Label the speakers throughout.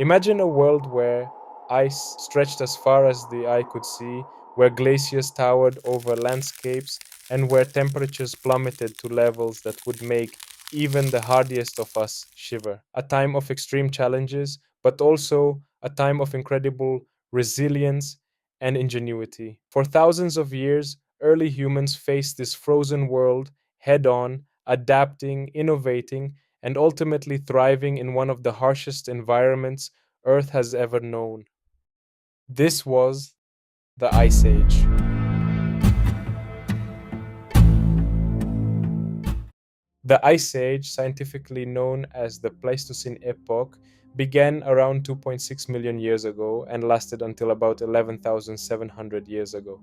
Speaker 1: Imagine a world where ice stretched as far as the eye could see, where glaciers towered over landscapes, and where temperatures plummeted to levels that would make even the hardiest of us shiver. A time of extreme challenges, but also a time of incredible resilience and ingenuity. For thousands of years, early humans faced this frozen world head on, adapting, innovating, and ultimately thriving in one of the harshest environments Earth has ever known. This was the Ice Age. The Ice Age, scientifically known as the Pleistocene Epoch, began around 2.6 million years ago and lasted until about 11,700 years ago.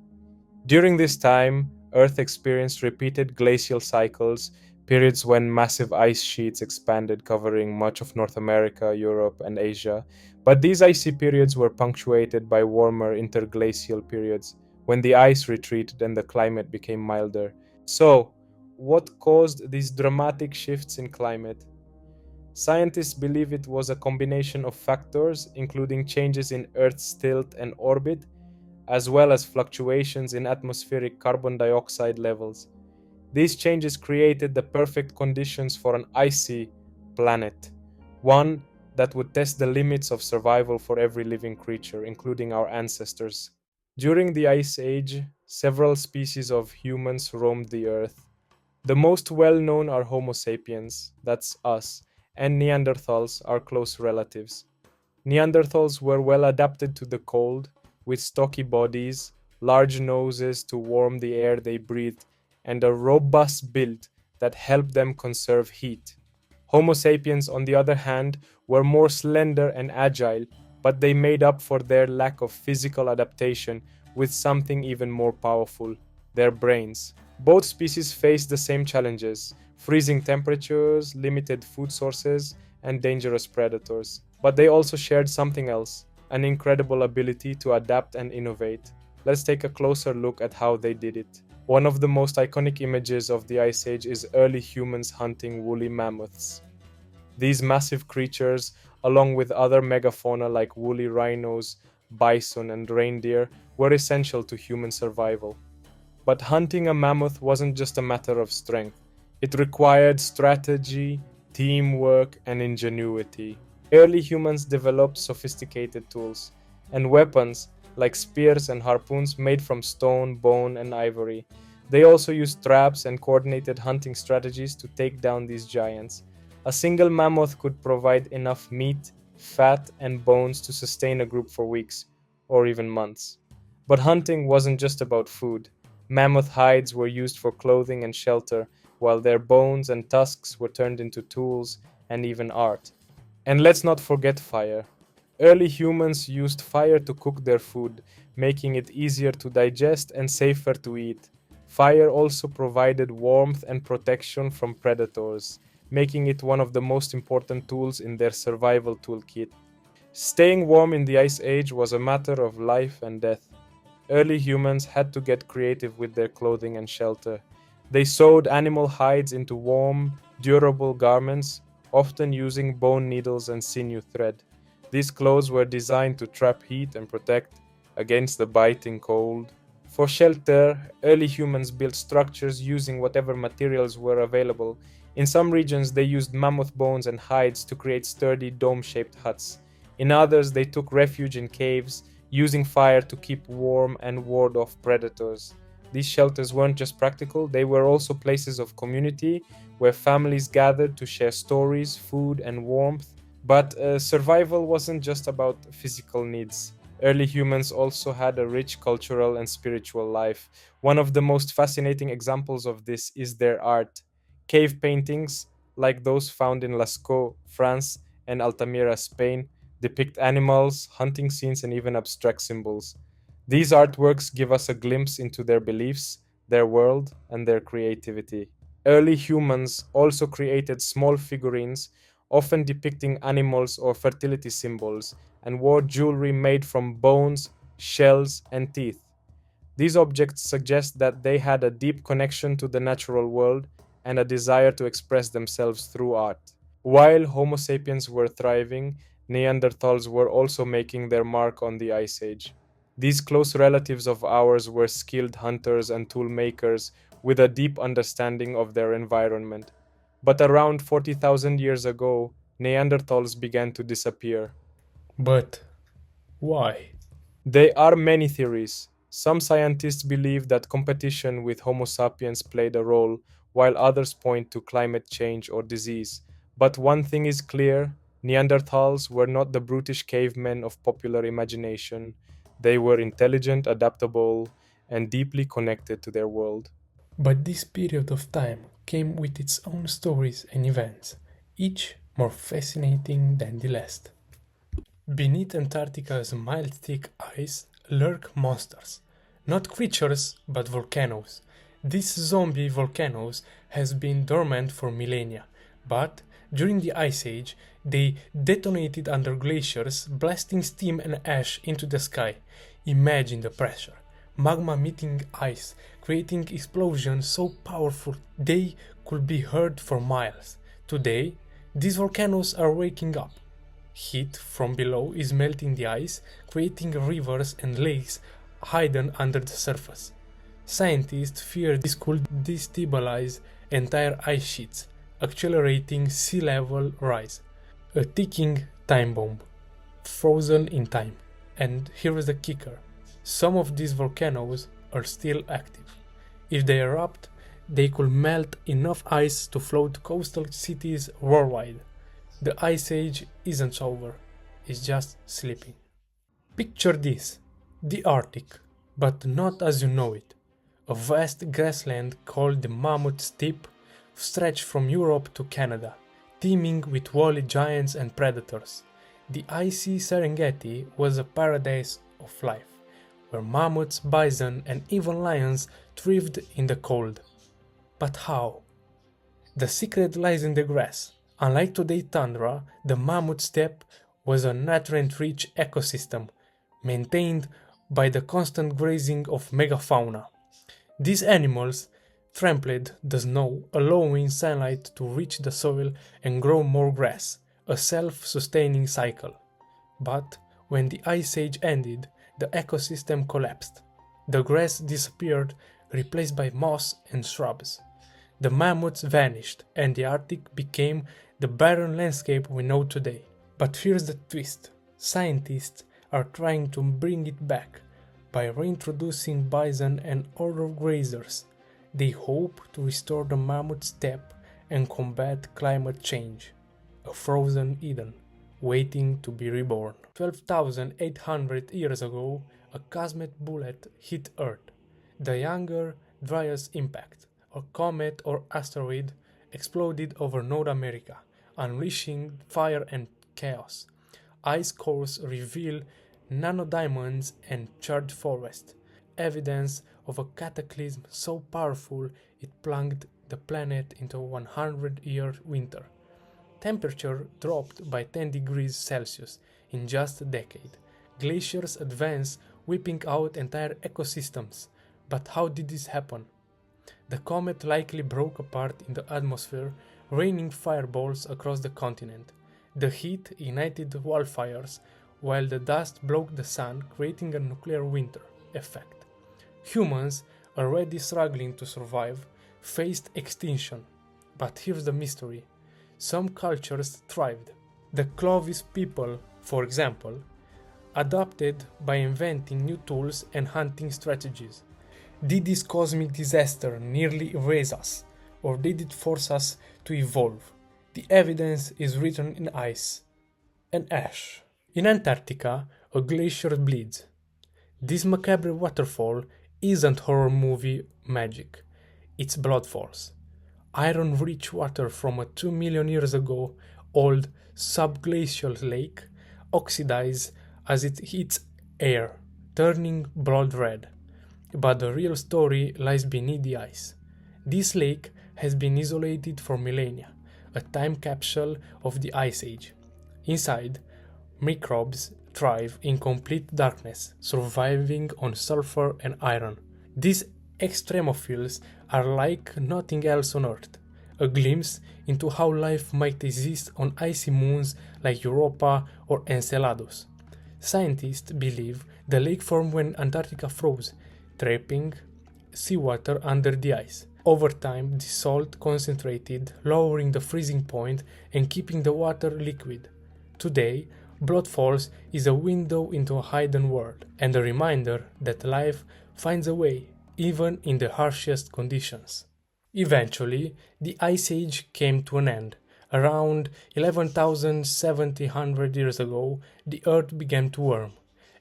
Speaker 1: During this time, Earth experienced repeated glacial cycles, periods when massive ice sheets expanded, covering much of North America, Europe, and Asia. But these icy periods were punctuated by warmer interglacial periods, when the ice retreated and the climate became milder. So, what caused these dramatic shifts in climate? Scientists believe it was a combination of factors, including changes in Earth's tilt and orbit, as well as fluctuations in atmospheric carbon dioxide levels. These changes created the perfect conditions for an icy planet, one that would test the limits of survival for every living creature, including our ancestors. During the Ice Age, several species of humans roamed the Earth. The most well known are Homo sapiens, that's us, and Neanderthals, our close relatives. Neanderthals were well adapted to the cold, with stocky bodies, large noses to warm the air they breathed, and a robust build that helped them conserve heat. Homo sapiens, on the other hand, were more slender and agile, but they made up for their lack of physical adaptation with something even more powerful: their brains. Both species faced the same challenges: freezing temperatures, limited food sources, and dangerous predators. But they also shared something else: an incredible ability to adapt and innovate. Let's take a closer look at how they did it. One of the most iconic images of the Ice Age is early humans hunting woolly mammoths. These massive creatures, along with other megafauna like woolly rhinos, bison, and reindeer, were essential to human survival. But hunting a mammoth wasn't just a matter of strength. It required strategy, teamwork, and ingenuity. Early humans developed sophisticated tools and weapons like spears and harpoons made from stone, bone, and ivory. They also used traps and coordinated hunting strategies to take down these giants. A single mammoth could provide enough meat, fat, and bones to sustain a group for weeks or even months. But hunting wasn't just about food. Mammoth hides were used for clothing and shelter, while their bones and tusks were turned into tools and even art. And let's not forget fire. Early humans used fire to cook their food, making it easier to digest and safer to eat. Fire also provided warmth and protection from predators, making it one of the most important tools in their survival toolkit. Staying warm in the Ice Age was a matter of life and death. Early humans had to get creative with their clothing and shelter. They sewed animal hides into warm, durable garments, often using bone needles and sinew thread. These clothes were designed to trap heat and protect against the biting cold. For shelter, early humans built structures using whatever materials were available. In some regions, they used mammoth bones and hides to create sturdy dome shaped huts. In others, they took refuge in caves, using fire to keep warm and ward off predators. These shelters weren't just practical, they were also places of community where families gathered to share stories, food, and warmth. But survival wasn't just about physical needs. Early humans also had a rich cultural and spiritual life. One of the most fascinating examples of this is their art. Cave paintings, like those found in Lascaux, France, and Altamira, Spain, depict animals, hunting scenes, and even abstract symbols. These artworks give us a glimpse into their beliefs, their world, and their creativity. Early humans also created small figurines, often depicting animals or fertility symbols, and wore jewelry made from bones, shells, and teeth. These objects suggest that they had a deep connection to the natural world and a desire to express themselves through art. While Homo sapiens were thriving, Neanderthals were also making their mark on the Ice Age. These close relatives of ours were skilled hunters and tool makers with a deep understanding of their environment. But around 40,000 years ago, Neanderthals began to disappear.
Speaker 2: But why?
Speaker 1: There are many theories. Some scientists believe that competition with Homo sapiens played a role, while others point to climate change or disease. But one thing is clear: Neanderthals were not the brutish cavemen of popular imagination. They were intelligent, adaptable, and deeply connected to their world.
Speaker 2: But this period of time came with its own stories and events, each more fascinating than the last. Beneath Antarctica's mild thick ice lurk monsters, not creatures but volcanoes. These zombie volcanoes has been dormant for millennia, but during the Ice Age they detonated under glaciers, blasting steam and ash into the sky. Imagine the pressure. Magma meeting ice, creating explosions so powerful they could be heard for miles. Today, these volcanoes are waking up. Heat from below is melting the ice, creating rivers and lakes hidden under the surface. Scientists fear this could destabilize entire ice sheets, accelerating sea level rise. A ticking time bomb, frozen in time. And here is the kicker: some of these volcanoes are still active. If they erupt, they could melt enough ice to float coastal cities worldwide. The Ice Age isn't over, it's just sleeping. Picture this: the Arctic, but not as you know it. A vast grassland called the Mammoth Steppe stretched from Europe to Canada, teeming with woolly giants and predators. The icy Serengeti was a paradise of life, where mammoths, bison, and even lions thrived in the cold. But how? The secret lies in the grass. Unlike today's tundra, the mammoth steppe was a nutrient-rich ecosystem, maintained by the constant grazing of megafauna. These animals trampled the snow, allowing sunlight to reach the soil and grow more grass, a self-sustaining cycle. But when the Ice Age ended, the ecosystem collapsed. The grass disappeared, replaced by moss and shrubs. The mammoths vanished, and the Arctic became the barren landscape we know today. But here's the twist: scientists are trying to bring it back by reintroducing bison and other grazers. They hope to restore the mammoth steppe and combat climate change. A frozen Eden, waiting to be reborn. 12,800 years ago, a cosmic bullet hit Earth. The Younger Dryas impact, a comet or asteroid, exploded over North America, unleashing fire and chaos. Ice cores reveal nanodiamonds and charred forest, evidence of a cataclysm so powerful it plunged the planet into a 100-year winter. Temperature dropped by 10 degrees Celsius in just a decade. Glaciers advanced, wiping out entire ecosystems. But how did this happen? The comet likely broke apart in the atmosphere, raining fireballs across the continent. The heat ignited wildfires, while the dust blocked the sun, creating a nuclear winter effect. Humans, already struggling to survive, faced extinction. But here's the mystery: some cultures thrived. The Clovis people, for example, adapted by inventing new tools and hunting strategies. Did this cosmic disaster nearly erase us, or did it force us to evolve? The evidence is written in ice and ash. In Antarctica, a glacier bleeds. This macabre waterfall isn't horror movie magic, it's blood falls. Iron-rich water from a 2 million years ago old subglacial lake oxidizes as it hits air, turning blood red. But the real story lies beneath the ice. This lake has been isolated for millennia, a time capsule of the Ice Age. Inside, microbes thrive in complete darkness, surviving on sulfur and iron. These extremophiles are like nothing else on Earth, a glimpse into how life might exist on icy moons like Europa or Enceladus. Scientists believe the lake formed when Antarctica froze, trapping seawater under the ice. Over time, the salt concentrated, lowering the freezing point and keeping the water liquid. Today, Blood Falls is a window into a hidden world and a reminder that life finds a way, even in the harshest conditions. Eventually, the Ice Age came to an end. Around 11,700 years ago, the Earth began to warm,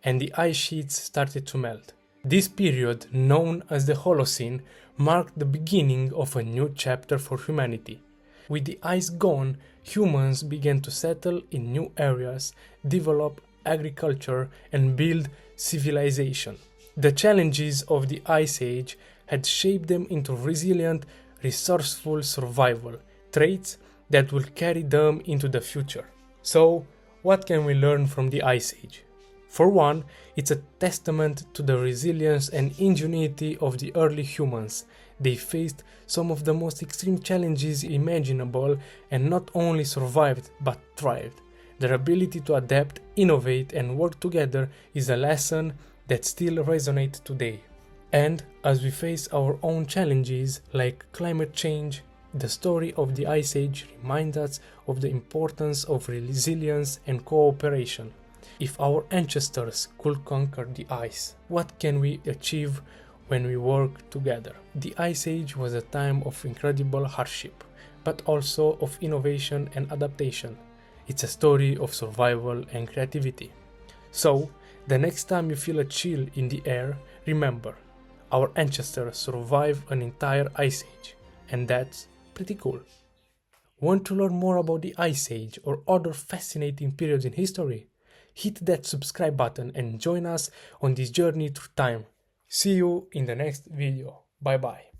Speaker 2: and the ice sheets started to melt. This period, known as the Holocene, marked the beginning of a new chapter for humanity. With the ice gone, humans began to settle in new areas, develop agriculture, and build civilization. The challenges of the Ice Age had shaped them into resilient, resourceful survival traits that will carry them into the future. So, what can we learn from the Ice Age? For one, it's a testament to the resilience and ingenuity of the early humans. They faced some of the most extreme challenges imaginable and not only survived but thrived. Their ability to adapt, innovate, and work together is a lesson that still resonates today. And as we face our own challenges like climate change, the story of the Ice Age reminds us of the importance of resilience and cooperation. If our ancestors could conquer the ice, what can we achieve when we work together? The Ice Age was a time of incredible hardship, but also of innovation and adaptation. It's a story of survival and creativity. So, the next time you feel a chill in the air, remember, our ancestors survived an entire Ice Age, and that's pretty cool. Want to learn more about the Ice Age or other fascinating periods in history? Hit that subscribe button and join us on this journey through time. See you in the next video. Bye bye.